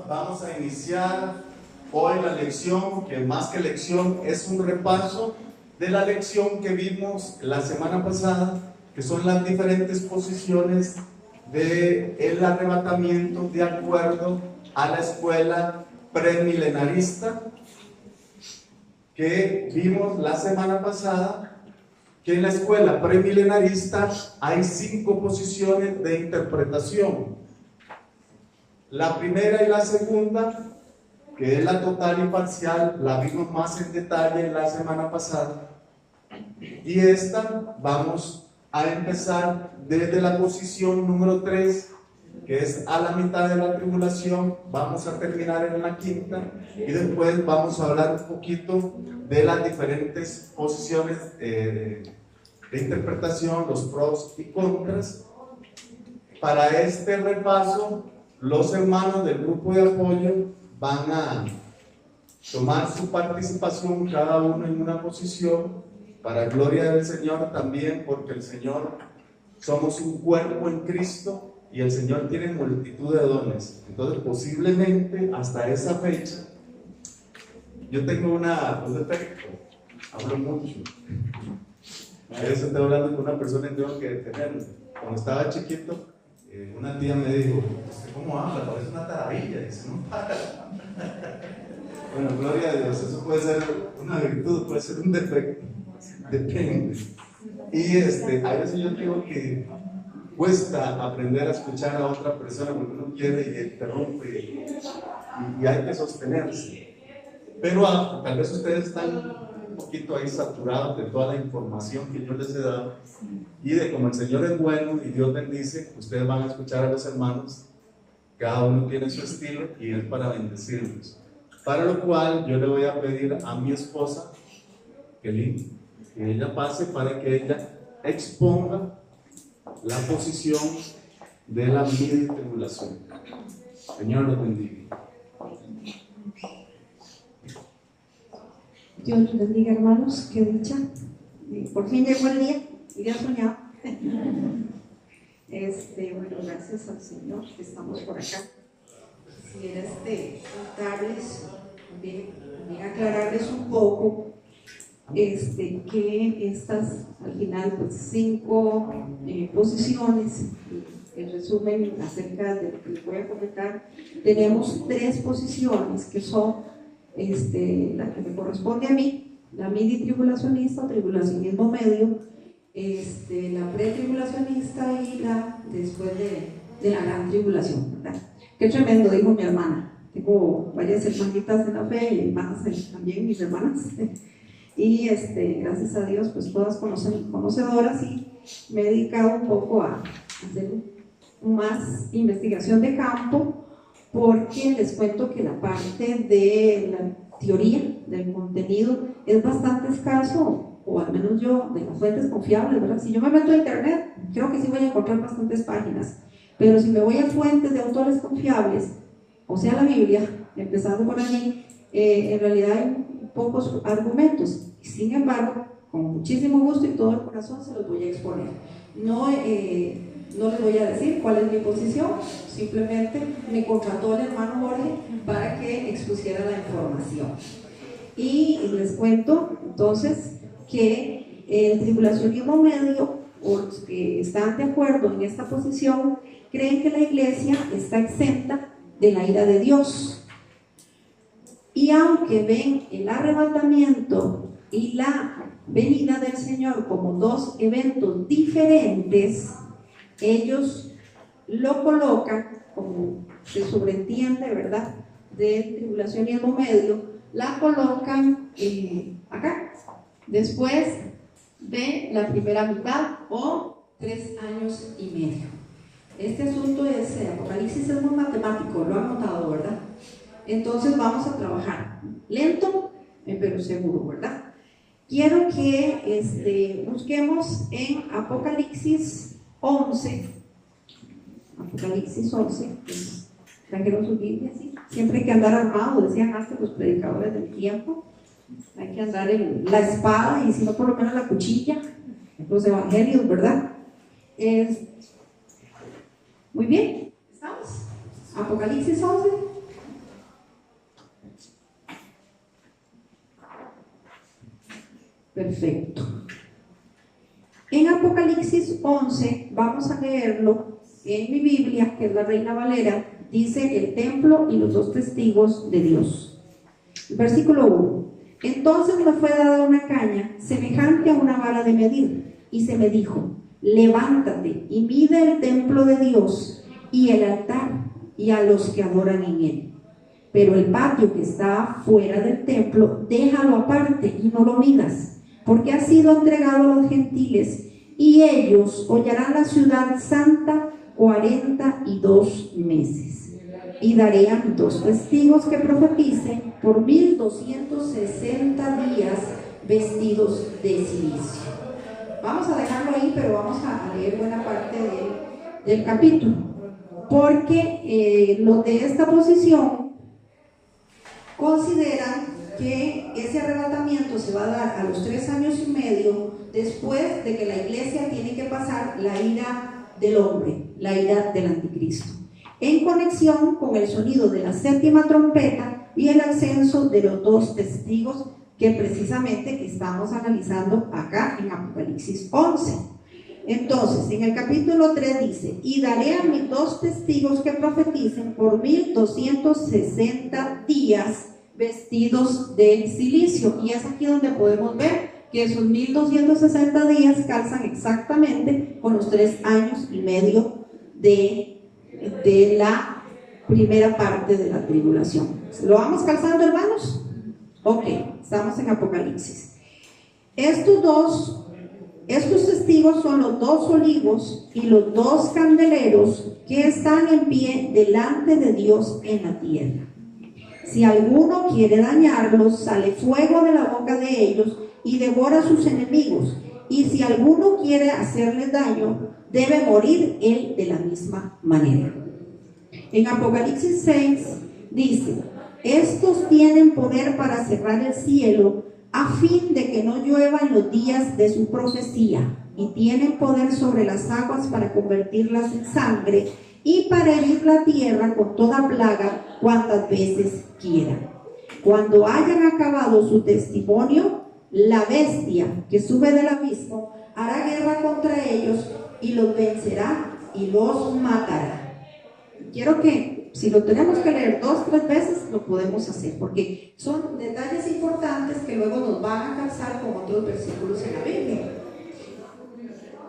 vamos a iniciar hoy la lección, que más que lección es un repaso de la lección que vimos la semana pasada, que son las diferentes posiciones del arrebatamiento de acuerdo a la escuela premilenarista, que vimos la semana pasada que en la escuela premilenarista hay 5 posiciones de interpretación. La primera y la segunda, que es la total y parcial, la vimos más en detalle la semana pasada. Y esta vamos a empezar desde la posición número 3, que es a la mitad de la tribulación. Vamos a terminar en la quinta y después vamos a hablar un poquito de las diferentes posiciones de interpretación, los pros y contras. Para este repaso, los hermanos del grupo de apoyo van a tomar su participación, cada uno en una posición, para gloria del Señor también, porque el Señor, somos un cuerpo en Cristo y el Señor tiene multitud de dones. Entonces posiblemente hasta esa fecha, yo tengo un defecto, hablo mucho. A veces estoy hablando con una persona y tengo que detenerme. Cuando estaba chiquito, una tía me dijo: ¿usted cómo habla? Parece una taravilla. Dice: no para. Bueno, gloria a Dios, eso puede ser una virtud, puede ser un defecto, depende. Y a veces yo digo que cuesta aprender a escuchar a otra persona porque uno quiere y interrumpe y hay que sostenerse. Pero tal vez ustedes están un poquito ahí saturados de toda la información que yo les he dado, y de como el Señor es bueno y Dios bendice, ustedes van a escuchar a los hermanos, cada uno tiene su estilo y es para bendecirlos. Para lo cual yo le voy a pedir a mi esposa que ella pase para que ella exponga la posición de la mini tribulación. Señor los bendiga. Dios los bendiga, hermanos, qué dicha. Por fin llegó el día, había soñado. Bueno, gracias al Señor que estamos por acá. Quisiera contarles, también aclararles un poco que estas, al final, pues 5 posiciones, en resumen, acerca de lo que les voy a comentar, tenemos 3 posiciones que son la que me corresponde a mí, la mini tribulacionista o tribulacionismo medio, la pretribulacionista y la después de la gran tribulación, ¿verdad? Qué tremendo, dijo mi hermana. Tengo varias hermanitas en la fe y hermanas también, mis hermanas. Y gracias a Dios, pues todas conocedoras, y me he dedicado un poco a hacer más investigación de campo, porque les cuento que la parte de la teoría, del contenido, es bastante escaso, o al menos yo, de las fuentes confiables, ¿verdad? Si yo me meto a internet, creo que sí voy a encontrar bastantes páginas, pero si me voy a fuentes de autores confiables, o sea la Biblia, empezando por allí, en realidad hay pocos argumentos. Sin embargo, con muchísimo gusto y todo el corazón se los voy a exponer. No les voy a decir cuál es mi posición, simplemente me contrató el hermano Jorge para que expusiera la información. Y les cuento entonces que el tribulacionismo medio, o los que están de acuerdo en esta posición, creen que la iglesia está exenta de la ira de Dios. Y aunque ven el arrebatamiento y la venida del Señor como 2 eventos diferentes, ellos lo colocan, como se sobreentiende, ¿verdad?, del tribulacionismo medio, la colocan acá, después de la primera mitad o 3 años y medio. Este asunto es, Apocalipsis es muy matemático, lo han notado, ¿verdad? Entonces vamos a trabajar lento, pero seguro, ¿verdad? Quiero que busquemos en Apocalipsis 11. Apocalipsis 11, pues, trajeron su Biblia, ¿sí? Siempre hay que andar armado, decían antes los predicadores del tiempo. Hay que andar en la espada y si no por lo menos la cuchilla, los evangelios, ¿verdad? Muy bien, ¿estamos? Apocalipsis 11. Perfecto. En Apocalipsis 11, vamos a leerlo en mi Biblia, que es la Reina Valera, dice el templo y los dos testigos de Dios. Versículo 1. Entonces me fue dada una caña semejante a una vara de medir, y se me dijo: levántate y mide el templo de Dios y el altar y a los que adoran en él. Pero el patio que está fuera del templo, déjalo aparte y no lo midas, porque ha sido entregado a los gentiles, y ellos hollarán la ciudad santa 42 meses. Y daré a 2 testigos que profeticen por 1260 días vestidos de silicio. Vamos a dejarlo ahí, pero vamos a leer buena parte del capítulo, porque los de esta posición consideran que ese arrebatamiento se va a dar a los 3 años y medio después de que la iglesia tiene que pasar la ira del hombre, la ira del anticristo, en conexión con el sonido de la 7ª trompeta y el ascenso de los 2 testigos que precisamente estamos analizando acá en Apocalipsis 11. Entonces, en el capítulo 3 dice: y daré a mis 2 testigos que profeticen por 1260 días vestidos de silicio. Y es aquí donde podemos ver que esos 1260 días calzan exactamente con los 3 años y medio de la primera parte de la tribulación. ¿Lo vamos calzando, hermanos? Ok, estamos en Apocalipsis. Estos testigos son los 2 olivos y los 2 candeleros que están en pie delante de Dios en la tierra. Si alguno quiere dañarlos, sale fuego de la boca de ellos y devora a sus enemigos. Y si alguno quiere hacerles daño, debe morir él de la misma manera. En Apocalipsis 6 dice: estos tienen poder para cerrar el cielo a fin de que no llueva en los días de su profecía, y tienen poder sobre las aguas para convertirlas en sangre y para herir la tierra con toda plaga cuantas veces quieran. Cuando hayan acabado su testimonio, la bestia que sube del abismo hará guerra contra ellos y los vencerá y los matará. Quiero que, si lo tenemos que leer 2 o 3 veces, lo podemos hacer, porque son detalles importantes que luego nos van a calzar con otros versículos en la Biblia.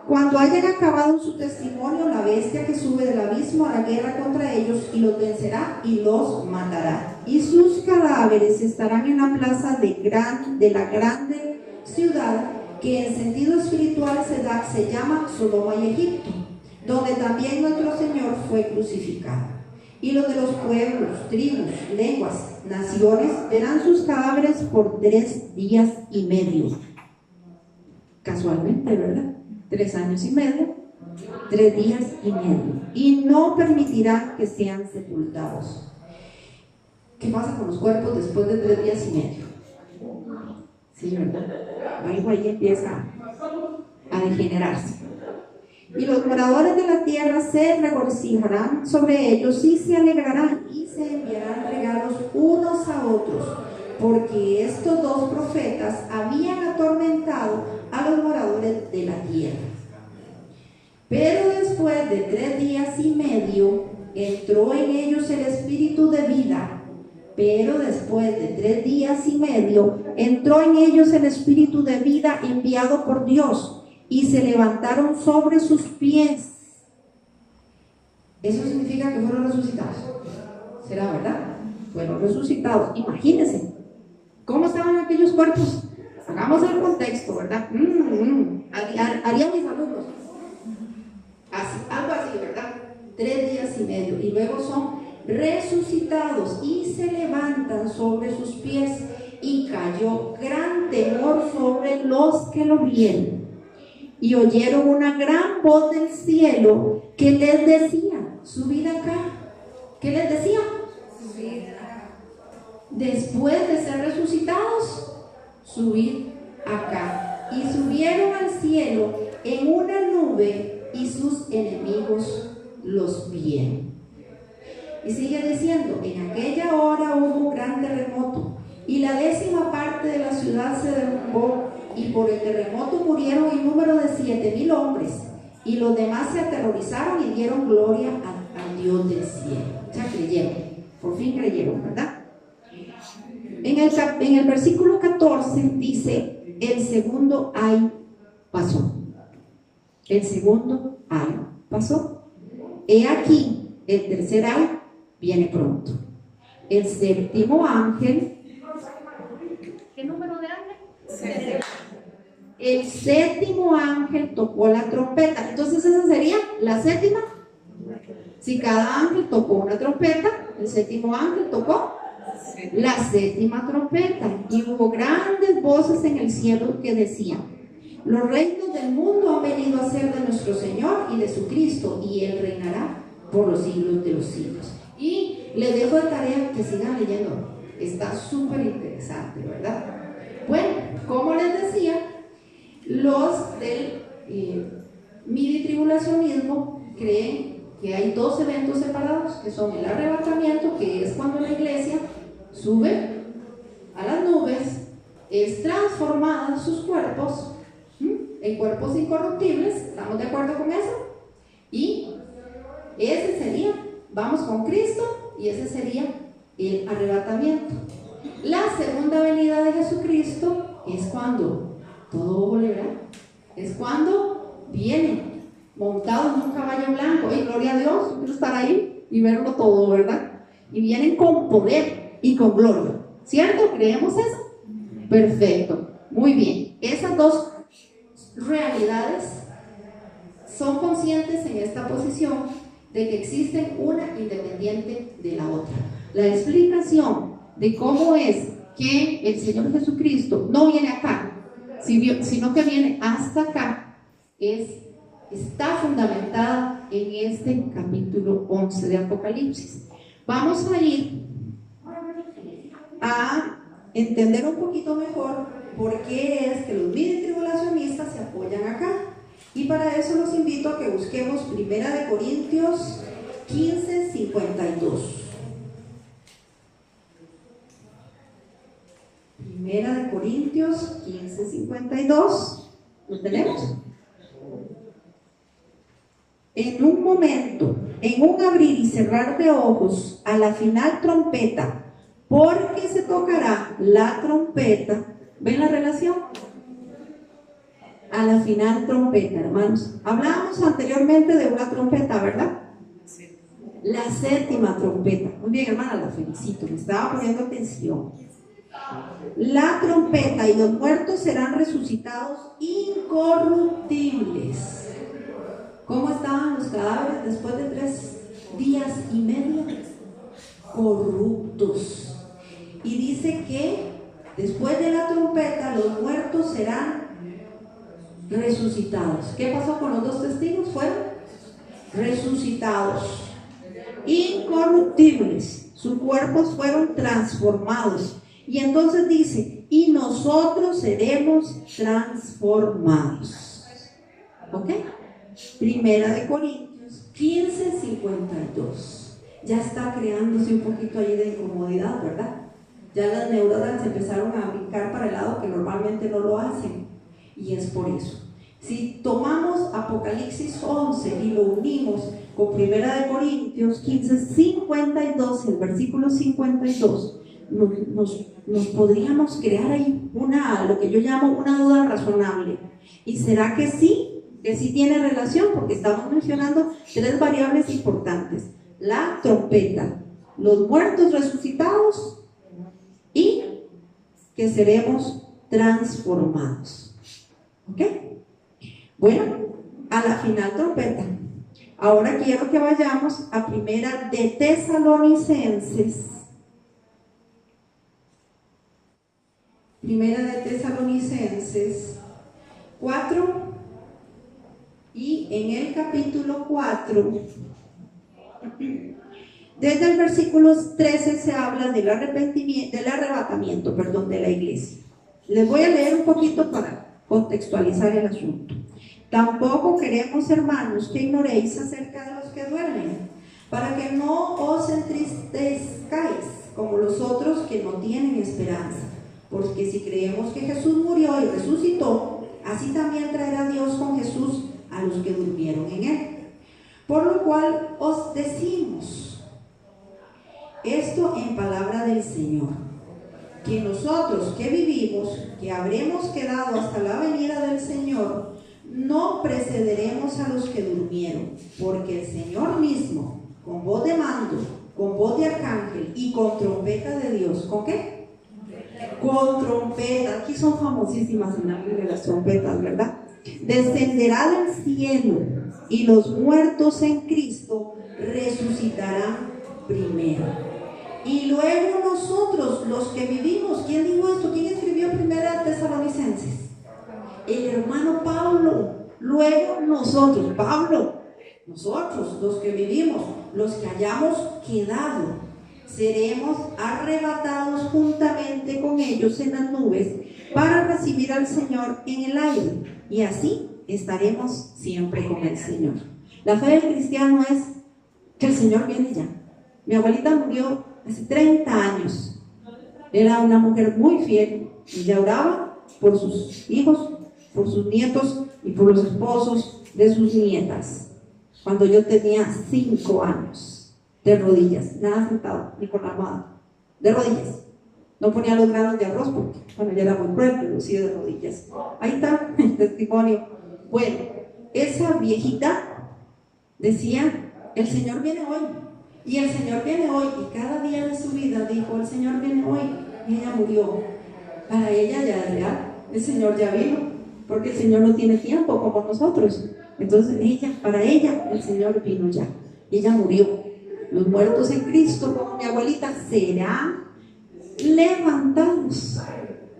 Cuando hayan acabado su testimonio, la bestia que sube del abismo hará guerra contra ellos y los vencerá y los matará. Y sus cadáveres estarán en la plaza de la grande ciudad, que en sentido espiritual se llama Sodoma y Egipto, donde también nuestro Señor fue crucificado. Y los de los pueblos, tribus, lenguas, naciones verán sus cadáveres por 3 días y medio. Casualmente, ¿verdad? 3 años y medio, 3 días y medio. Y no permitirán que sean sepultados. ¿Qué pasa con los cuerpos después de 3 días y medio? Sí, ¿verdad? Algo ahí empieza a degenerarse. Y los moradores de la tierra se regocijarán sobre ellos y se alegrarán y se enviarán regalos unos a otros, porque estos 2 profetas habían atormentado a los moradores de la tierra. Pero después de 3 días y medio entró en ellos el espíritu de vida. Pero después de 3 días y medio entró en ellos el espíritu de vida enviado por Dios, y se levantaron sobre sus pies. Eso significa que fueron resucitados. ¿Será verdad? Fueron resucitados. Imagínense cómo estaban aquellos cuerpos. Hagamos el contexto, ¿verdad? Harían mis alumnos así, algo así, ¿verdad? 3 días y medio, y luego son resucitados y se levantan sobre sus pies, y cayó gran temor sobre los que lo vieron. Y oyeron una gran voz del cielo que les decía: subid acá. ¿Qué les decía? Subid acá. Después de ser resucitados, subid acá. Y subieron al cielo en una nube, y sus enemigos los vieron. Y sigue diciendo: en aquella hora hubo un gran terremoto, y la 10ª parte de la ciudad se derrumbó, y por el terremoto murieron en número de 7,000 hombres, y los demás se aterrorizaron y dieron gloria al Dios del cielo. O sea, creyeron, por fin creyeron, ¿verdad? En el versículo 14 dice: el segundo ay pasó. El segundo ay pasó. He aquí, el tercer ay viene pronto. El séptimo ángel. ¿Qué número de ángel? El séptimo ángel tocó la trompeta. Entonces esa sería la séptima. Si cada ángel tocó una trompeta, el séptimo ángel tocó la séptima trompeta. Y hubo grandes voces en el cielo que decían: los reinos del mundo han venido a ser de nuestro Señor y de su Cristo, y Él reinará por los siglos de los siglos. Y les dejo de tarea que sigan leyendo. Está súper interesante, ¿verdad? Bueno, como les decía, los del midi tribulacionismo creen que hay dos eventos separados, que son el arrebatamiento, que es cuando la iglesia sube a las nubes, es transformada en sus cuerpos en cuerpos incorruptibles. ¿Estamos de acuerdo con eso? Y ese sería, vamos con Cristo, y ese sería el arrebatamiento. La segunda venida de Jesucristo es cuando todo ojo le verá, es cuando viene montado en un caballo blanco. Y gloria a Dios, quiero estar ahí y verlo todo, ¿verdad? Y vienen con poder y con gloria, ¿cierto? ¿Creemos eso? Perfecto, muy bien. Esas dos realidades son conscientes en esta posición de que existen una independiente de la otra. La explicación de cómo es que el Señor Jesucristo no viene acá, sino que viene hasta acá, está fundamentada en este capítulo 11 de Apocalipsis. Vamos a ir a entender un poquito mejor por qué es que los midi tribulacionistas se apoyan acá. Y para eso los invito a que busquemos 1 Corintios 15:52. 1 Corintios 15:52. ¿Lo tenemos? En un momento, en un abrir y cerrar de ojos, a la final trompeta, porque se tocará la trompeta. ¿Ven la relación? A la final trompeta, hermanos. Hablábamos anteriormente de una trompeta, ¿verdad? La séptima trompeta. Muy bien, hermana, la felicito, me estaba poniendo atención. La trompeta, y los muertos serán resucitados incorruptibles. ¿Cómo estaban los cadáveres después de 3 días y medio? Corruptos. Y dice que después de la trompeta los muertos serán resucitados. ¿Qué pasó con los 2 testigos? Fueron resucitados, incorruptibles, sus cuerpos fueron transformados. Y entonces dice: y nosotros seremos transformados. ¿Ok? 1 Corintios 15:52. Ya está creándose un poquito ahí de incomodidad, ¿verdad? Ya las neuronas empezaron a brincar para el lado que normalmente no lo hacen. Y es por eso. Si tomamos Apocalipsis 11 y lo unimos con 1 Corintios 15:52, el versículo 52, nos podríamos crear ahí lo que yo llamo una duda razonable. ¿Y será que sí? Que sí tiene relación, porque estamos mencionando 3 variables importantes: la trompeta, los muertos resucitados y que seremos transformados. ¿Ok? Bueno, a la final trompeta. Ahora quiero que vayamos a 1 de Tesalonicenses. 1 de Tesalonicenses 4, y en el capítulo 4, desde el versículo 13 se habla del arrebatamiento de la iglesia. Les voy a leer un poquito para contextualizar el asunto. Tampoco queremos, hermanos, que ignoréis acerca de los que duermen, para que no os entristezcáis como los otros que no tienen esperanza. porque si creemos que Jesús murió y resucitó, así también traerá Dios con Jesús a los que durmieron en él. Por lo cual os decimos esto en palabra del Señor, que nosotros que vivimos, que habremos quedado hasta la venida del Señor, no precederemos a los que durmieron, porque el Señor mismo, con voz de mando, con voz de arcángel y con trompeta de Dios, ¿con qué? Con trompeta. Aquí son famosísimas en la Biblia las trompetas, ¿verdad? Descenderá del cielo, y los muertos en Cristo resucitarán primero. Y luego nosotros, los que vivimos, ¿quién dijo esto? ¿Quién escribió Primera Tesalonicenses? El hermano Pablo. Luego nosotros, Pablo, nosotros, los que vivimos, los que hayamos quedado, seremos arrebatados juntamente con ellos en las nubes para recibir al Señor en el aire, y así estaremos siempre con el Señor. La fe del cristiano es que el Señor viene ya. Mi abuelita murió hace 30 años. Era una mujer muy fiel. Ella oraba por sus hijos, por sus nietos y por los esposos de sus nietas. Cuando yo tenía 5 años, de rodillas, nada sentado, ni con la almohada, de rodillas. No ponía los granos de arroz porque, bueno, ella era muy cruel, pero sí de rodillas. Ahí está el testimonio. Bueno, esa viejita decía, el Señor viene hoy. Y el Señor viene hoy, y cada día de su vida dijo, el Señor viene hoy, y ella murió. Para ella ya es real, el Señor ya vino, porque el Señor no tiene tiempo como nosotros. Entonces para ella, el Señor vino ya, y ella murió. Los muertos en Cristo, como mi abuelita, serán levantados.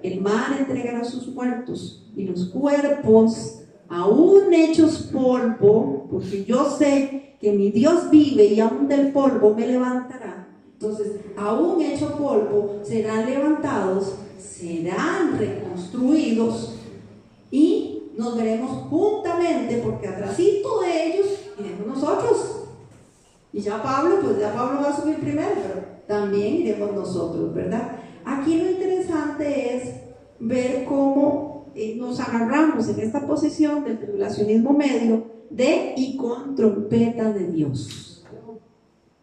El mar entregará sus muertos, y los cuerpos, aún hechos polvo, porque yo sé que mi Dios vive y aún del polvo me levantará. Entonces, aún hecho polvo, serán levantados, serán reconstruidos y nos veremos juntamente, porque atrásito de ellos iremos nosotros. Y ya Pablo va a subir primero, pero también iremos nosotros, ¿verdad? Aquí lo interesante es ver cómo nos agarramos en esta posición del tribulacionismo medio de y con trompeta de Dios.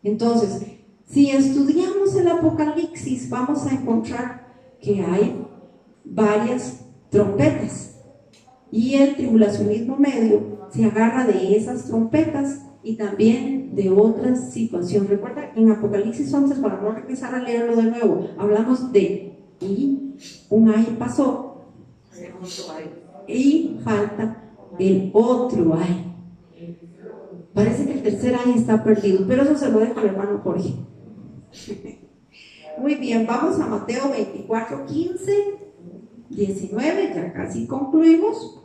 Entonces, si estudiamos el Apocalipsis, vamos a encontrar que hay varias trompetas, y el tribulacionismo medio se agarra de esas trompetas y también de otras situaciones. Recuerda, en Apocalipsis 11, para no regresar a leerlo de nuevo, hablamos de y un ay pasó y falta el otro ay. Parece que el tercer ay está perdido, pero eso se lo dejo al hermano Jorge. Muy bien, vamos a Mateo 24, 15, 19, ya casi concluimos.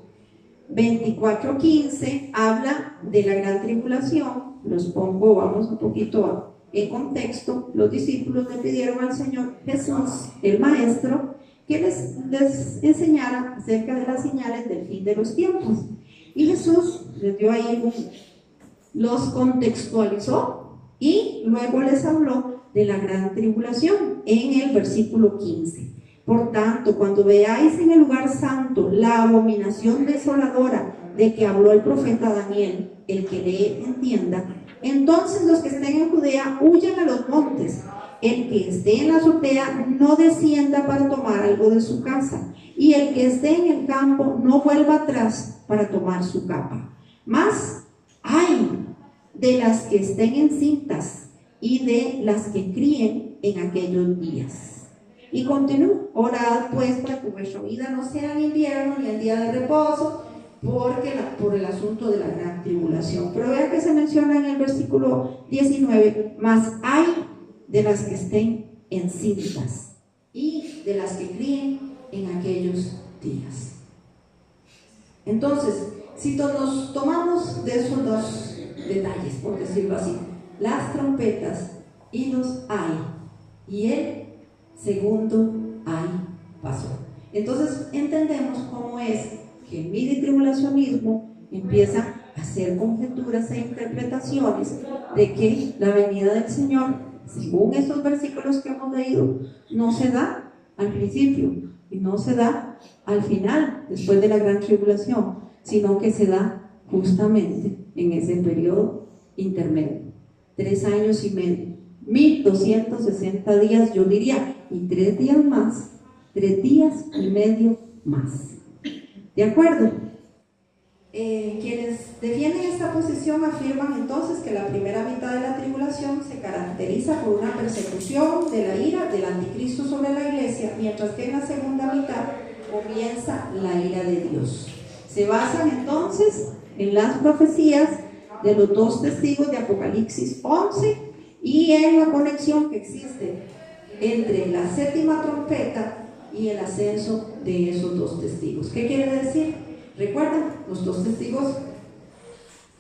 24, 15 habla de la gran tribulación. Los pongo, vamos un poquito en contexto. Los discípulos le pidieron al Señor Jesús, el Maestro, que les enseñara acerca de las señales del fin de los tiempos. Y Jesús les dio ahí los contextualizó y luego les habló de la gran tribulación en el versículo 15. Por tanto, cuando veáis en el lugar santo la abominación desoladora de que habló el profeta Daniel, el que lee entienda, entonces los que estén en Judea huyan a los montes. El que esté en la azotea no descienda para tomar algo de su casa, y el que esté en el campo no vuelva atrás para tomar su capa. Mas ay de las que estén encintas y de las que críen en aquellos días. Y continúa, orad pues para que vuestra vida no sea en invierno ni en día de reposo, por el asunto de la gran tribulación. Pero vea que se menciona en el versículo 19, mas hay de las que estén encintas y de las que críen en aquellos días. Entonces, si nos tomamos de esos dos detalles, por decirlo así, las trompetas y los ay, y el segundo ay pasó. Entonces entendemos cómo es que el midi-tribulacionismo empieza a hacer conjeturas e interpretaciones de que la venida del Señor, según estos versículos que hemos leído, no se da al principio y no se da al final, después de la gran tribulación, sino que se da justamente en ese periodo intermedio, 3 años y medio, 1260 días, yo diría, y 3 días más, 3 días y medio más. ¿De acuerdo? Quienes defienden esta posición afirman entonces que la primera mitad de la tribulación se caracteriza por una persecución de la ira del anticristo sobre la iglesia, mientras que en la segunda mitad comienza la ira de Dios. Se basan entonces en las profecías de los 2 testigos de Apocalipsis 11 y en la conexión que existe entre la 7ª trompeta y el ascenso de esos 2 testigos. ¿Qué quiere decir? Recuerden, los 2 testigos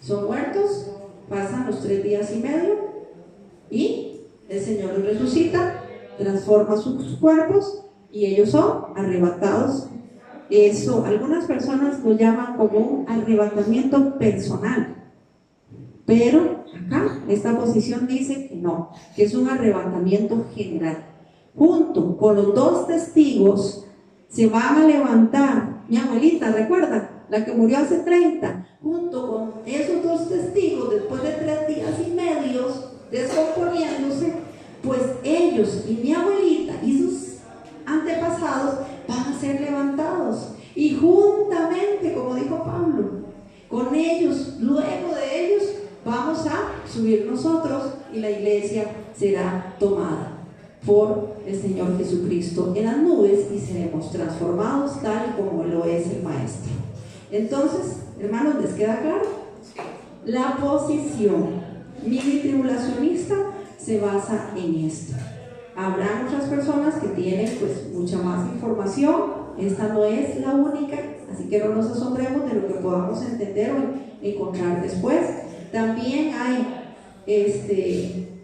son muertos, pasan los 3 días y medio y el Señor los resucita, transforma sus cuerpos y ellos son arrebatados. Eso, algunas personas lo llaman como un arrebatamiento personal, pero acá esta posición dice que no, que es un arrebatamiento general. Junto con los 2 testigos se van a levantar, mi abuelita, ¿recuerdan? La que murió hace 30, junto con esos 2 testigos, después de 3 días y medio descomponiéndose, pues ellos y mi abuelita y sus antepasados van a ser levantados. Y juntamente, como dijo Pablo, con ellos, luego de ellos, vamos a subir nosotros y la iglesia será tomada por el Señor Jesucristo en las nubes y seremos transformados tal como lo es el Maestro. Entonces, hermanos, ¿les queda claro? La posición mini-tribulacionista se basa en esto. Habrá muchas personas que tienen pues mucha más información, esta no es la única, así que no nos asombremos de lo que podamos entender o encontrar después. También hay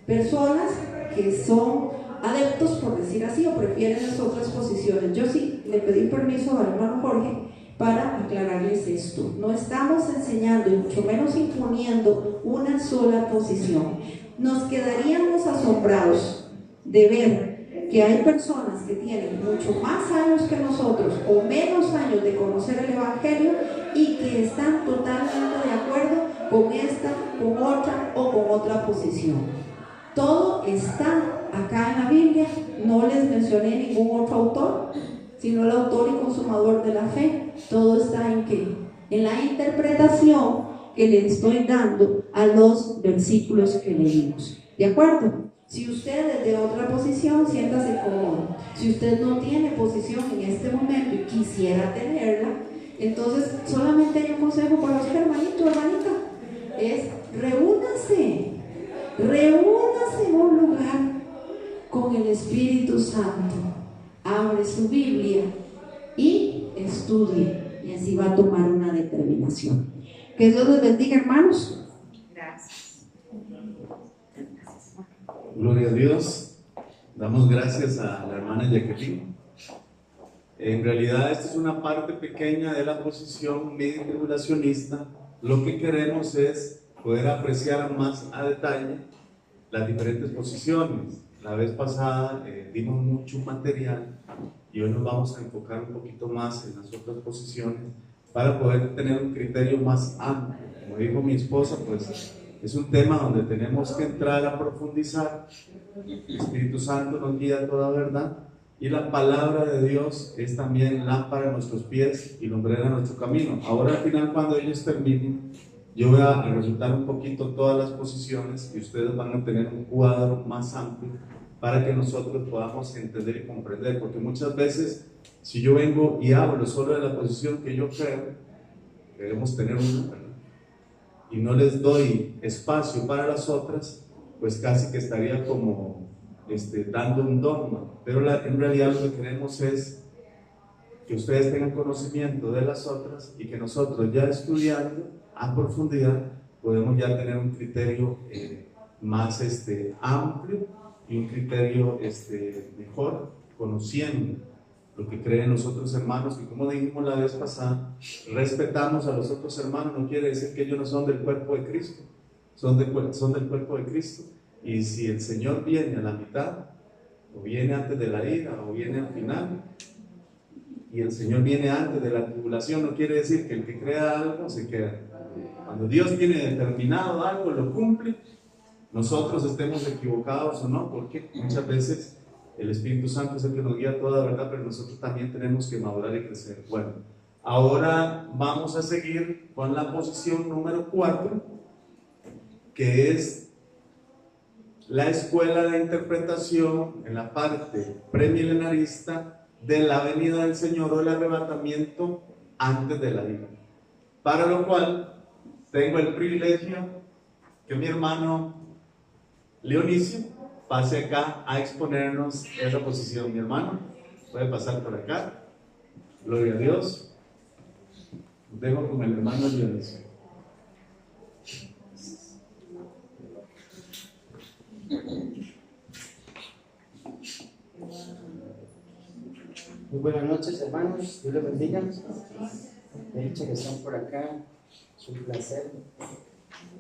personas que son adeptos, por decir así, o prefieren las otras posiciones. Yo sí le pedí permiso al hermano Jorge para aclararles esto. No estamos enseñando y mucho menos imponiendo una sola posición. Nos quedaríamos asombrados de ver que hay personas que tienen mucho más años que nosotros o menos años de conocer el Evangelio y que están totalmente de acuerdo con esta, con otra o con otra posición. Todo está acá en la Biblia. No les mencioné ningún otro autor, sino el autor y consumador de la fe. Todo está en ¿qué? En la interpretación que le estoy dando a los versículos que leímos. ¿De acuerdo? Si usted es de otra posición, siéntase cómodo. Si usted no tiene posición en este momento y quisiera tenerla, entonces solamente hay un consejo para usted, hermanito, hermanita, es reúnase en un lugar con el Espíritu Santo, abre su Biblia y estudie, y así va a tomar una determinación. Que Dios les bendiga, hermanos. Gracias. Gloria a Dios. Damos gracias a la hermana Jacqueline. En realidad esta es una parte pequeña de la posición medio-tribulacionista. Lo que queremos es poder apreciar más a detalle las diferentes posiciones. La vez pasada dimos mucho material y hoy nos vamos a enfocar un poquito más en las otras posiciones para poder tener un criterio más amplio. Como dijo mi esposa, pues es un tema donde tenemos que entrar a profundizar. El Espíritu Santo nos guía a toda verdad y la palabra de Dios es también lámpara a nuestros pies y lumbrera a nuestro camino. Ahora al final, cuando ellos terminen, yo voy a resultar un poquito todas las posiciones y ustedes van a tener un cuadro más amplio para que nosotros podamos entender y comprender, porque muchas veces si yo vengo y hablo solo de la posición que yo creo, debemos tener una, ¿verdad? Y no les doy espacio para las otras, pues casi que estaría como dando un dogma, pero en realidad lo que queremos es que ustedes tengan conocimiento de las otras y que nosotros ya estudiando a profundidad podemos ya tener un criterio más amplio y un criterio mejor, conociendo lo que creen los otros hermanos, y como dijimos la vez pasada, respetamos a los otros hermanos. No quiere decir que ellos no son del cuerpo de Cristo, son del cuerpo de Cristo, y si el Señor viene a la mitad, o viene antes de la ira, o viene al final. Y el Señor viene antes de la tribulación. No quiere decir que el que crea algo se queda. Cuando Dios tiene determinado algo, lo cumple. Nosotros estemos equivocados o no, porque muchas veces el Espíritu Santo es el que nos guía toda la verdad, pero nosotros también tenemos que madurar y crecer. Bueno, ahora vamos a seguir con la posición número 4, que es la escuela de interpretación en la parte premilenarista de la venida del Señor o el arrebatamiento antes de la ira. Para lo cual tengo el privilegio que mi hermano Leonicio pase acá a exponernos esa posición. Mi hermano, puede pasar por acá. Gloria a Dios. Los dejo con el hermano Leonicio. Muy buenas noches, hermanos. Dios les bendiga. De hecho que están por acá, es un placer.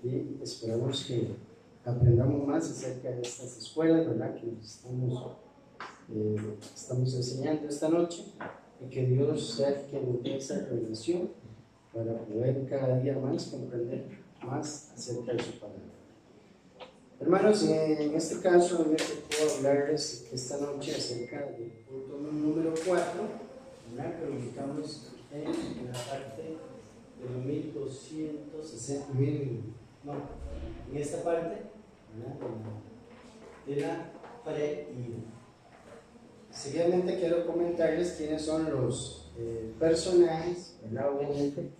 Y esperamos que aprendamos más acerca de estas escuelas, ¿verdad? Que estamos enseñando esta noche, y que Dios sea el que nos dé esa revelación para poder cada día más comprender más acerca de su palabra. Hermanos, en este caso, yo puedo hablarles esta noche acerca del punto número 4, ¿verdad? Que lo ubicamos en la parte de los 1260, en esta parte, ¿verdad? De la pre-ira. Seguidamente quiero comentarles quiénes son los personajes, ¿verdad? Obviamente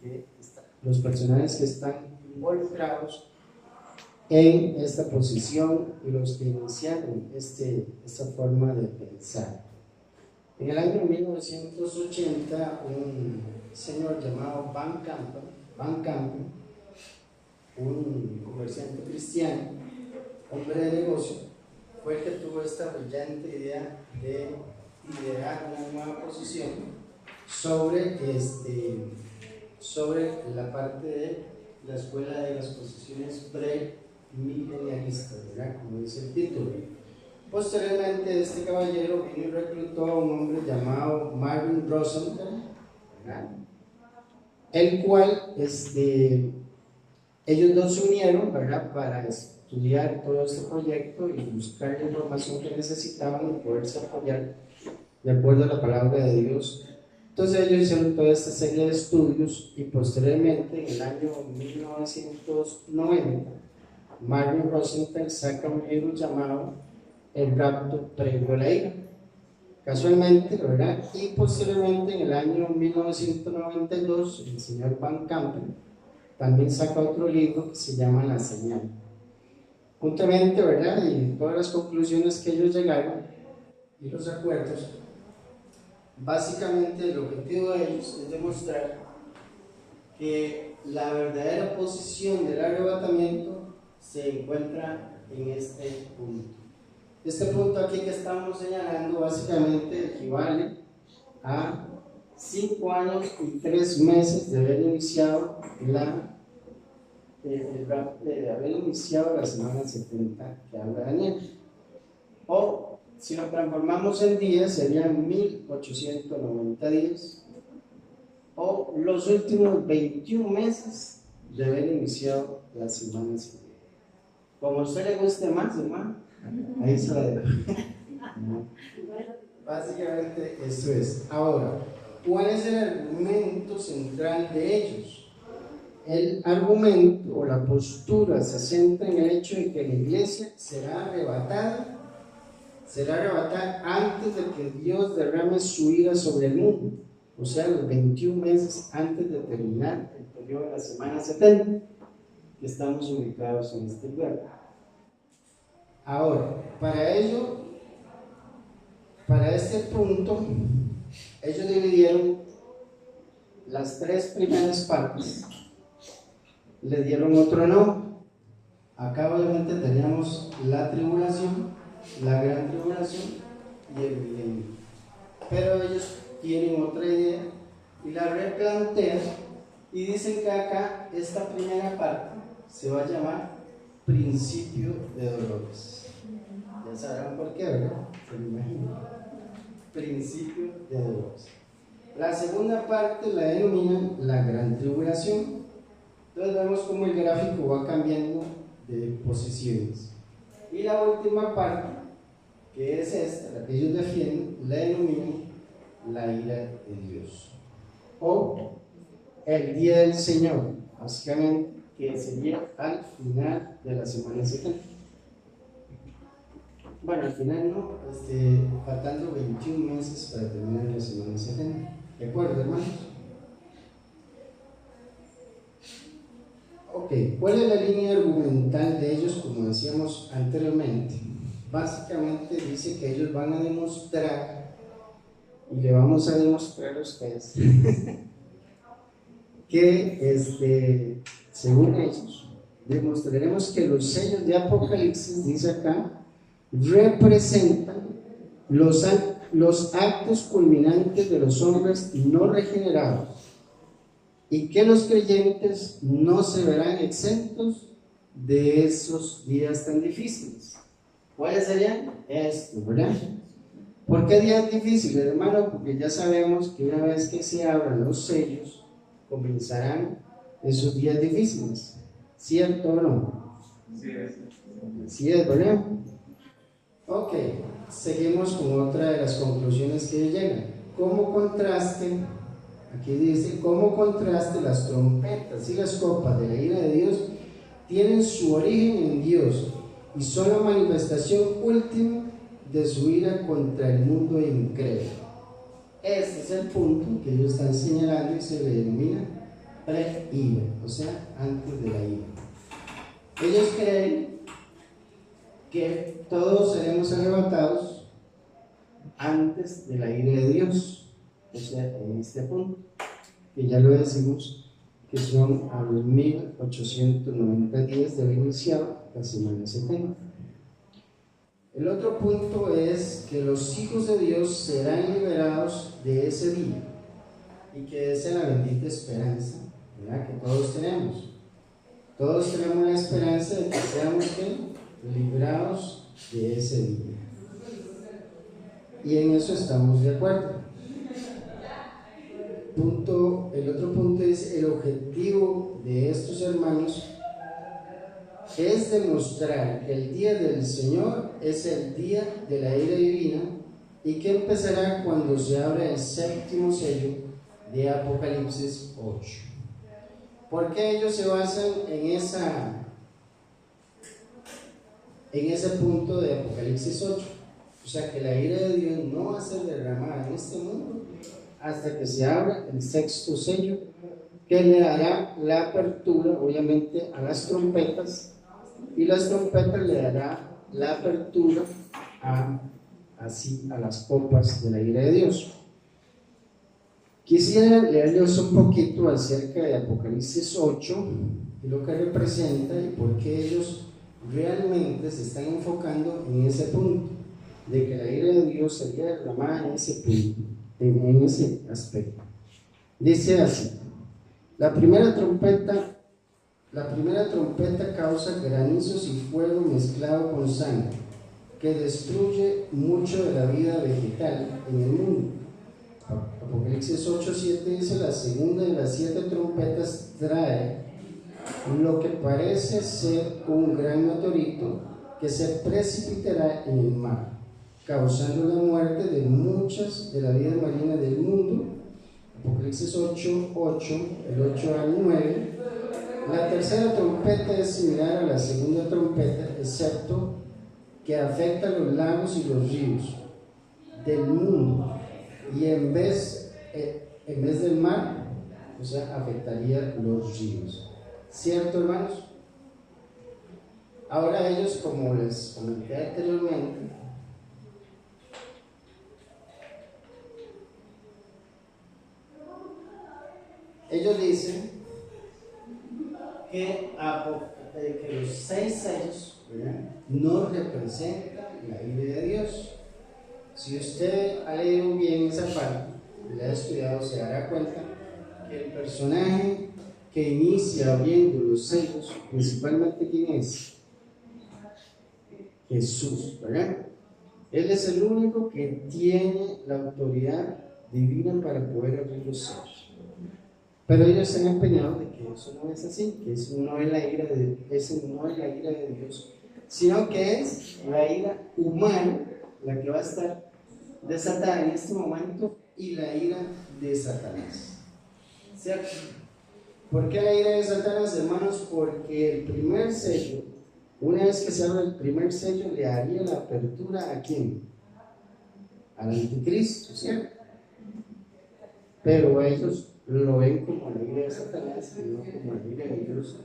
los personajes que están involucrados en esta posición y los que iniciaron esta forma de pensar. En el año 1980, un señor llamado Van Campen, un comerciante cristiano, hombre de negocio, fue el que tuvo esta brillante idea de liderar una nueva posición sobre la parte de la escuela de las posiciones milenialistas, ¿verdad? Como dice el título. Posteriormente, este caballero vino y reclutó a un hombre llamado Marvin Rosenthal, ¿verdad? El cual ellos dos se unieron, ¿verdad? Para estudiar todo este proyecto y buscar la información que necesitaban y poderse apoyar de acuerdo a la palabra de Dios. Entonces ellos hicieron toda esta serie de estudios, y posteriormente, en el año 1990, Marvin Rosenthal saca un libro llamado El rapto previo a la ira, casualmente, ¿verdad? Y posteriormente, en el año 1992, el señor Van Campen también saca otro libro que se llama La señal. Juntamente, ¿verdad? Y todas las conclusiones que ellos llegaron y los acuerdos, básicamente el objetivo de ellos es demostrar que la verdadera posición del arrebatamiento se encuentra en este punto. Este punto aquí que estamos señalando básicamente equivale a 5 años y 3 meses de haber iniciado la semana 70 que habla Daniel. O si lo transformamos en días, serían 1890 días, o los últimos 21 meses de haber iniciado la semana 70. Como a usted le guste más, hermano, ahí se la dejo. Básicamente esto es. Ahora, ¿cuál es el argumento central de ellos? El argumento o la postura se centra en el hecho de que la iglesia será arrebatada antes de que Dios derrame su ira sobre el mundo, o sea, los 21 meses antes de terminar el periodo de la semana 70, que estamos ubicados en este lugar. Ahora, para este punto, ellos dividieron las 3 primeras partes, le dieron otro nombre. Acá obviamente teníamos la tribulación, la gran tribulación y el milenio, pero ellos tienen otra idea y la replantean y dicen que acá esta primera parte se va a llamar principio de dolores. Ya sabrán por qué, ¿verdad? Se lo imagino. Principio de Dios. La segunda parte la denominan la gran tribulación. Entonces vemos cómo el gráfico va cambiando de posiciones. Y la última parte, que es esta, la que ellos defienden, la denominan la ira de Dios. O el día del Señor, básicamente, que sería al final de la semana 70. Bueno, al final no, faltando 21 meses para terminar la semana 70. ¿De acuerdo, hermanos? Ok, ¿cuál es la línea argumental de ellos? Como decíamos anteriormente, básicamente dice que ellos van a demostrar, y le vamos a demostrar a ustedes, que según ellos, demostraremos que los sellos de Apocalipsis, dice acá, representan los actos culminantes de los hombres no regenerados, y que los creyentes no se verán exentos de esos días tan difíciles. ¿Cuáles serían? Esto, ¿verdad? ¿Por qué días difíciles, hermano? Porque ya sabemos que una vez que se abran los sellos, comenzarán esos días difíciles. ¿Cierto o no? Sí es, ¿verdad? Ok, seguimos con otra de las conclusiones que llegan. Como contraste, aquí dice, como contraste, las trompetas y las copas de la ira de Dios tienen su origen en Dios y son la manifestación última de su ira contra el mundo incrédulo. Este es el punto que ellos están señalando y se le denomina pre-ira, o sea, antes de la ira. Ellos creen que todos seremos arrebatados antes de la ira de Dios, o sea, en este punto, que ya lo decimos, que son a los 1890 días de haber iniciado la semana 70. El otro punto es que los hijos de Dios serán liberados de ese día, y que esa es la bendita esperanza, ¿verdad?, que todos tenemos. Todos tenemos la esperanza de que seamos librados de ese día. Y en eso estamos de acuerdo. El otro punto es el objetivo de estos hermanos es demostrar que el día del Señor es el día de la ira divina y que empezará cuando se abra el séptimo sello de Apocalipsis 8. ¿Por qué ellos se basan en ese punto de Apocalipsis 8? O sea, que la ira de Dios no va a ser derramada en este mundo hasta que se abra el sexto sello, que le dará la apertura, obviamente, a las trompetas, y las trompetas le dará la apertura a las copas de la ira de Dios. Quisiera leerles un poquito acerca de Apocalipsis 8 y lo que representa y por qué ellos realmente se están enfocando en ese punto, de que la ira de Dios sería derramada en ese punto, en ese aspecto. Dice así: la primera trompeta causa granizos y fuego mezclado con sangre, que destruye mucho de la vida vegetal en el mundo. Apocalipsis 8:7 dice: la segunda de las 7 trompetas trae lo que parece ser un gran meteorito que se precipitará en el mar, causando la muerte de muchas de la vida marina del mundo. Apocalipsis 8:8, el 8 al 9. La tercera trompeta es similar a la segunda trompeta, excepto que afecta los lagos y los ríos del mundo, y en vez del mar, o sea, afectaría los ríos. ¿Cierto, hermanos? Ahora ellos, como les comenté anteriormente, ellos dicen que los 6 sellos, ¿verdad?, no representan la ira de Dios. Si usted ha leído bien esa parte, la ha estudiado, se dará cuenta que el personaje que inicia abriendo los sellos, principalmente, ¿quién es? Jesús, ¿verdad? Él es el único que tiene la autoridad divina para poder abrir los sellos. Pero ellos se han empeñado de que eso no es así, que eso no es la ira de Dios, sino que es la ira humana la que va a estar desatada en este momento y la ira de Satanás. ¿Cierto? ¿Por qué la ira de Satanás, hermanos? Porque el primer sello, una vez que se abre el primer sello, le haría la apertura ¿a quién? Al anticristo, ¿cierto? Pero ellos lo ven como la ira de Satanás y no como la ira de Dios,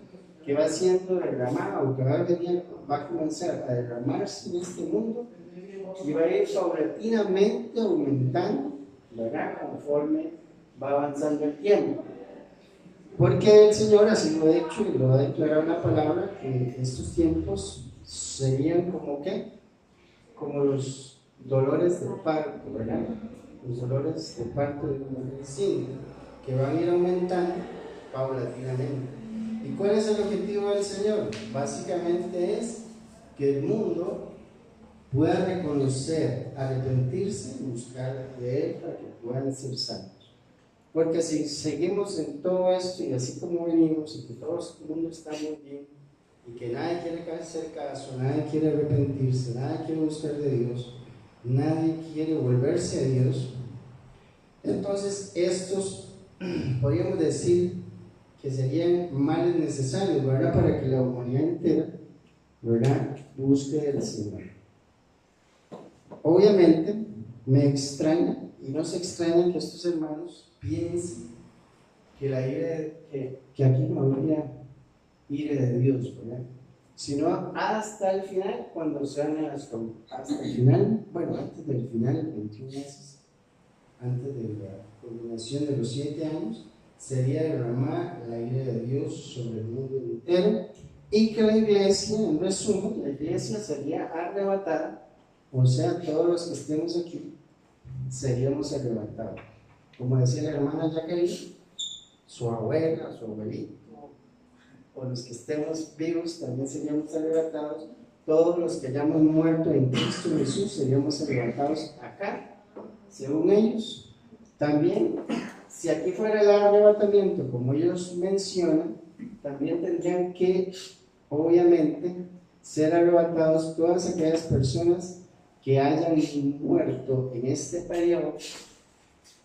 que va siendo derramada o que va a comenzar a derramarse en este mundo y va a ir paulatinamente aumentando, ¿verdad? Conforme va avanzando el tiempo. Porque el Señor así lo ha hecho y lo ha declarado en la palabra, que estos tiempos serían como ¿qué? Como los dolores de parto, ¿verdad? Los dolores de parto de una medicina, que van a ir aumentando paulatinamente. ¿Y cuál es el objetivo del Señor? Básicamente es que el mundo pueda reconocer, arrepentirse y buscar de Él para que puedan ser salvos. Porque si seguimos en todo esto y así como venimos y que todo el mundo está muy bien y que nadie quiere hacer caso, nadie quiere arrepentirse, nadie quiere buscar de Dios, nadie quiere volverse a Dios, entonces estos podríamos decir que serían males necesarios, ¿verdad? Para que la humanidad entera, ¿verdad?, busque del Señor. Obviamente me extraña y no se extraña que estos hermanos piensen que la ira que aquí no habría ira de Dios, ¿verdad? Sino hasta el final, cuando sean hasta el final, bueno, antes del final, 21 meses, antes de la culminación de los 7 años, sería derramar la ira de Dios sobre el mundo entero, y que la iglesia, en resumen, la iglesia sería arrebatada, o sea, todos los que estemos aquí seríamos arrebatados. Como decía la hermana Jacqueline, su abuela, su abuelito, o los que estemos vivos también seríamos arrebatados. Todos los que hayamos muerto en Cristo Jesús seríamos arrebatados acá, según ellos. También, si aquí fuera el arrebatamiento, como ellos mencionan, también tendrían que, obviamente, ser arrebatados todas aquellas personas que hayan muerto en este periodo,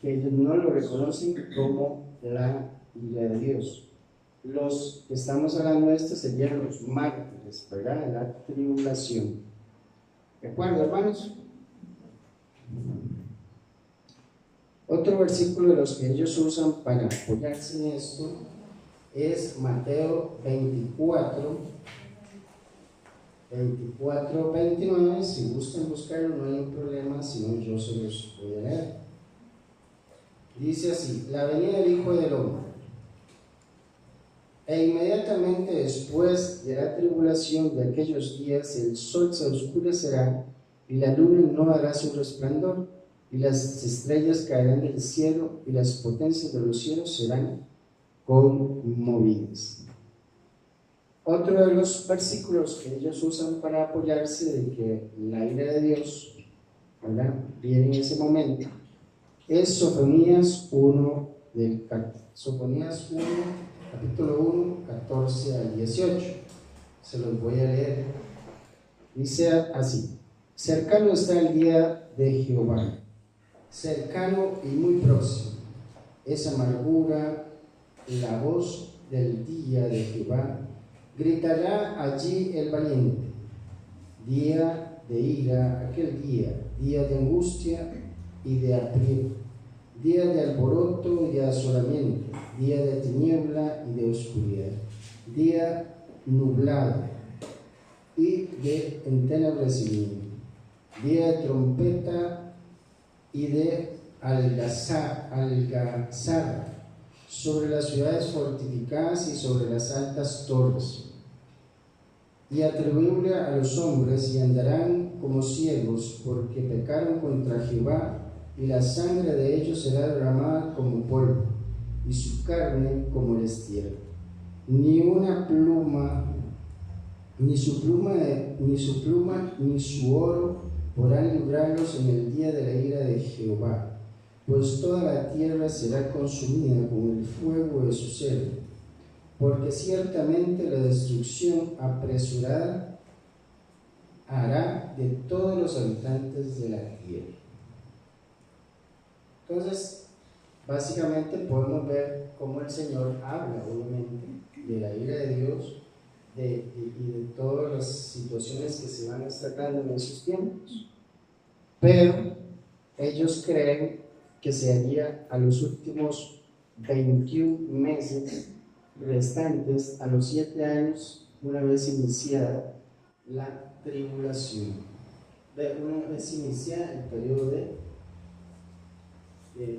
que ellos no lo reconocen como la ira de Dios. Los que estamos hablando de esto serían los mártires, ¿verdad? De la tribulación. ¿De acuerdo, hermanos? Otro versículo de los que ellos usan para apoyarse en esto es Mateo 24:29. Si gustan buscarlo, no hay un problema, si no yo se los voy a leer. Dice así: la venida del Hijo del Hombre, e inmediatamente después de la tribulación de aquellos días, el sol se oscurecerá y la luna no dará su resplandor, y las estrellas caerán del cielo, y las potencias de los cielos serán conmovidas. Otro de los versículos que ellos usan para apoyarse de que la ira de Dios, ¿verdad?, viene en ese momento, es Sofonías 1, capítulo 1, 14 al 18. Se los voy a leer. Dice así: cercano está el día de Jehová, cercano y muy próximo, es amargura la voz del día de Jehová. Gritará allí el valiente, día de ira, aquel día de angustia y de aprieto, día de alboroto y de asolamiento, día de tiniebla y de oscuridad, día nublado y de entenebrecimiento, día de trompeta y de algazara sobre las ciudades fortificadas y sobre las altas torres, y atribuible a los hombres, y andarán como ciegos, porque pecaron contra Jehová, y la sangre de ellos será derramada como polvo, y su carne como el estiércol. Ni una pluma ni su pluma, ni su oro podrán librarlos en el día de la ira de Jehová, pues toda la tierra será consumida con el fuego de su celo, porque ciertamente la destrucción apresurada hará de todos los habitantes de la tierra. Entonces, básicamente podemos ver cómo el Señor habla, obviamente, de la ira de Dios y de todas las situaciones que se van a estar dando en esos tiempos. Pero ellos creen que se haría a los últimos 21 meses restantes, a los 7 años, una vez iniciada la tribulación, una vez iniciada el periodo de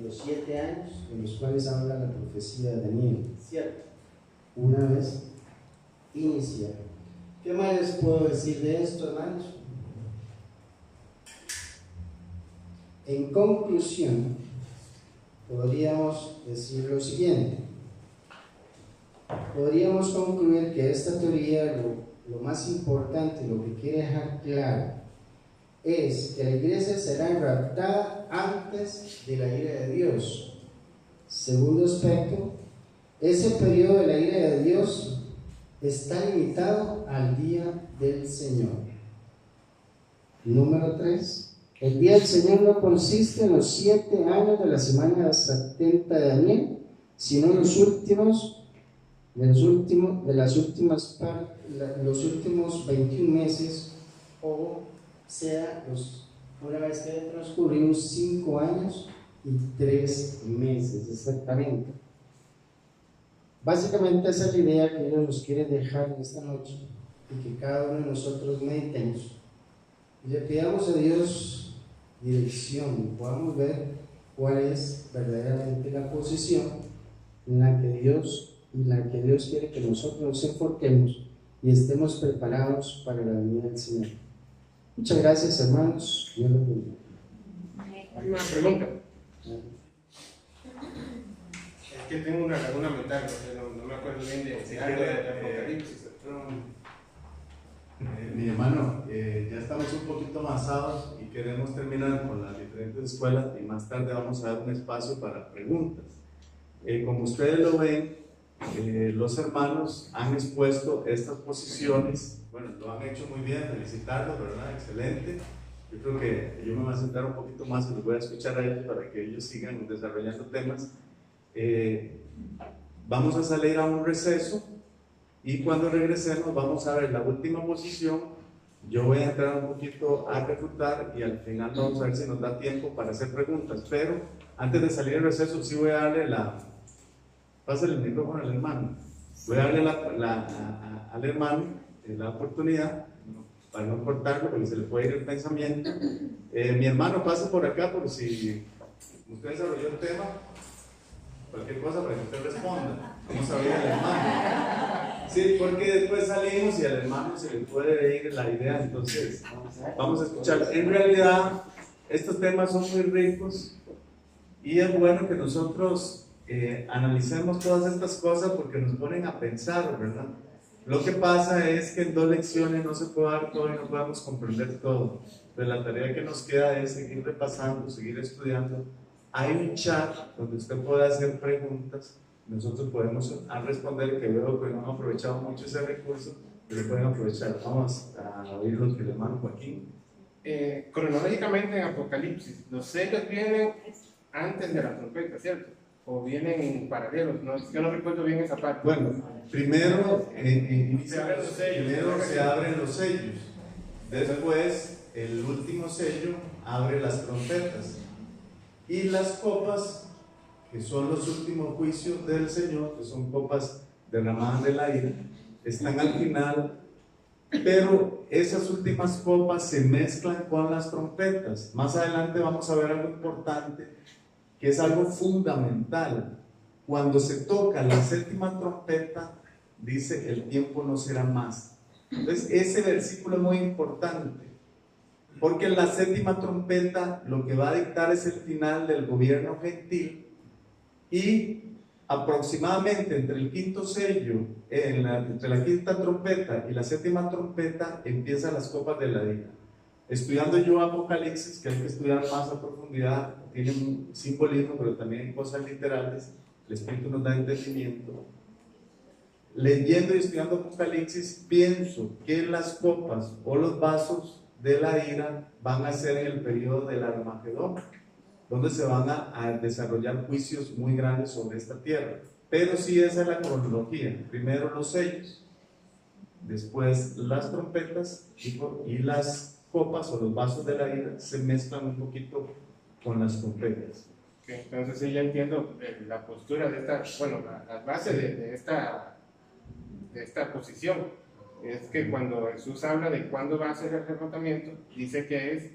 los 7 años en los cuales habla la profecía de Daniel, ¿cierto? Una vez iniciada. ¿Qué más les puedo decir de esto, hermanos? En conclusión, podríamos decir lo siguiente. Podríamos concluir que esta teoría, lo más importante, lo que quiere dejar claro, es que la iglesia será raptada antes de la ira de Dios. Segundo aspecto, ese periodo de la ira de Dios está limitado al día del Señor. Número 3, el día del Señor no consiste en los 7 años de la semana 70 de Daniel, sino en los últimos 21 meses, o sea, una vez que hayan transcurrido 5 años y 3 meses exactamente. Básicamente esa es la idea que Dios nos quiere dejar en esta noche, y que cada uno de nosotros meditemos y le pidamos a Dios dirección y podamos ver cuál es verdaderamente la posición en la que Dios quiere que nosotros nos enfoquemos y estemos preparados para la venida del Señor. Muchas gracias, hermanos. Dios los bendiga. Una pregunta. Es que tengo una laguna mental, no me acuerdo bien de algo de Apocalipsis. Mi hermano, ya estamos un poquito avanzados y queremos terminar con las diferentes escuelas, y más tarde vamos a dar un espacio para preguntas. Como ustedes lo ven, los hermanos han expuesto estas posiciones. Bueno, lo han hecho muy bien, felicitarlos, ¿verdad? Excelente. Yo creo que yo me voy a sentar un poquito más y los voy a escuchar a ellos para que ellos sigan desarrollando temas. Vamos a salir a un receso, y cuando regresemos vamos a ver la última posición. Yo voy a entrar un poquito a refutar, y al final vamos a ver si nos da tiempo para hacer preguntas. Pero antes de salir del receso, sí voy a darle pásale el micrófono al hermano. Voy a darle al hermano la oportunidad, para no cortarlo, porque se le puede ir el pensamiento. Mi hermano, pase por acá por si usted desarrolló el tema, cualquier cosa para que usted responda. Vamos a ver al hermano. Sí, porque después salimos y al hermano se le puede ir la idea, entonces vamos a escuchar. En realidad, estos temas son muy ricos, y es bueno que nosotros analicemos todas estas cosas, porque nos ponen a pensar, ¿verdad? Lo que pasa es que en 2 lecciones no se puede dar todo y no podemos comprender todo. Entonces la tarea que nos queda es seguir repasando, seguir estudiando. Hay un chat donde usted puede hacer preguntas, nosotros podemos responder, que veo que no han aprovechado mucho ese recurso, pero lo pueden aprovechar. Vamos a oír lo que el hermano Joaquín. Cronológicamente en Apocalipsis, los sellos vienen antes de la trompeta, ¿cierto? O vienen en paralelos, ¿no? Yo no recuerdo bien esa parte. Bueno, primero se abren los sellos, después el último sello abre las trompetas, y las copas, que son los últimos juicios del Señor, que son copas derramadas de la ira, están al final. Pero esas últimas copas se mezclan con las trompetas. Más adelante vamos a ver algo importante, que es algo fundamental. Cuando se toca la 7ª trompeta, dice: el tiempo no será más. Entonces ese versículo es muy importante, porque la 7ª trompeta lo que va a dictar es el final del gobierno gentil, y aproximadamente entre el quinto sello, entre la quinta trompeta y la séptima trompeta, empiezan las copas de la ira. Estudiando yo Apocalipsis, que hay que estudiar más a profundidad, tiene un simbolismo, pero también hay cosas literales, el Espíritu nos da entendimiento. Leyendo y estudiando Apocalipsis, pienso que las copas o los vasos de la ira van a ser en el periodo del Armagedón, donde se van a desarrollar juicios muy grandes sobre esta tierra. Pero sí, esa es la cronología: primero los sellos, después las trompetas, y las copas o los vasos de la ira se mezclan un poquito con las trompetas. Okay, entonces sí, ya entiendo la postura de esta, bueno, la base de esta posición. Es que cuando Jesús habla de cuándo va a ser el arrebatamiento, dice que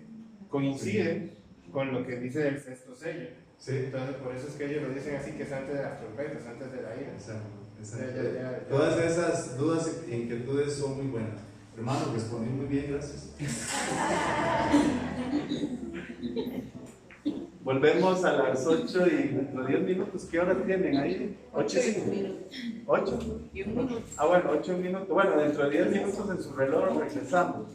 coincide con lo que dice del sexto sello. Sí. Entonces por eso es que ellos lo dicen así, que es antes de las trompetas, antes de la ira. Exacto. Ya. Todas esas dudas e inquietudes son muy buenas. Hermano, respondí muy bien, gracias. Volvemos a las 8 y los 10 minutos. ¿Qué hora tienen ahí? 8 y 5. 8 y 1 minuto. Ah, bueno, 8 minutos. Bueno, dentro de 10 minutos en su reloj regresamos.